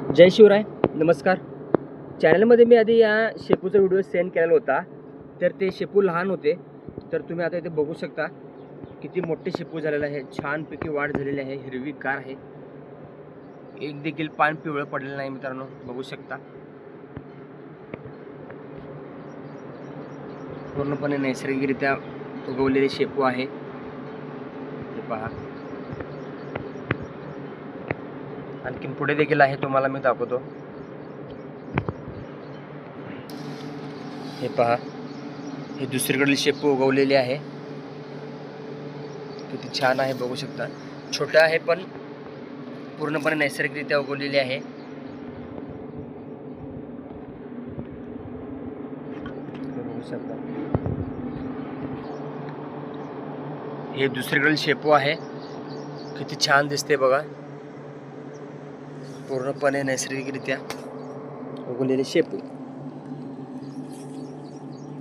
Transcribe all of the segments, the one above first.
जय शिवराय, नमस्कार. चॅनलमध्ये मी आधी या शेपूचा व्हिडिओ सेंड केलेला होता, तर ते शेपू लहान होते. तर तुम्ही आता इथे बघू शकता किती मोठे शेपू झालेले आहे. छानपैकी वाढ झालेली आहे, हिरवीगार आहे. एक देखील पान पिवळं पडलेलं नाही मित्रांनो, बघू शकता. पूर्णपणे नैसर्गिकरित्या उगवलेले शेपू आहे. हे पहा, आणखीन पुढे देखील आहे, तुम्हाला मी दाखवतो. हे पहा, हे दुसरीकडील शेपू उगवलेले आहे. किती छान आहे बघू शकता. छोटे आहे पण पूर्णपणे नैसर्गिकरित्या उगवलेले आहे. बघू शकता, हे दुसरीकडील शेपू आहे. किती छान दिसते बघा, पूर्णपणे नैसर्गिकरित्या उगवलेले शेपू.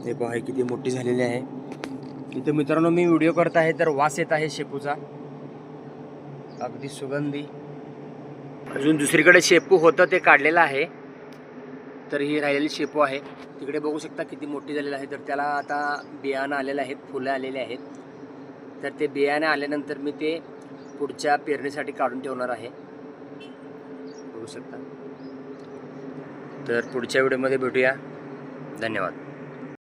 हे पहा किती मोठी झालेली आहे. इथे मित्रांनो मी व्हिडिओ करत आहे तर वास येत आहे शेपूचा, अगदी सुगंधी. अजून दुसरीकडे शेपू होतं ते काढलेलं आहे, तर ही राहिलेली शेपू आहे. तिकडे बघू शकता किती मोठी झालेली आहे. तर त्याला आता बियाणं आलेलं आहेत, फुलं आलेले आहेत. तर ते बियाणं आल्यानंतर मी ते पुढच्या पेरणीसाठी काढून ठेवणार आहे, बघू शकता. तर पुढच्या व्हिडिओमध्ये भेटूया. धन्यवाद.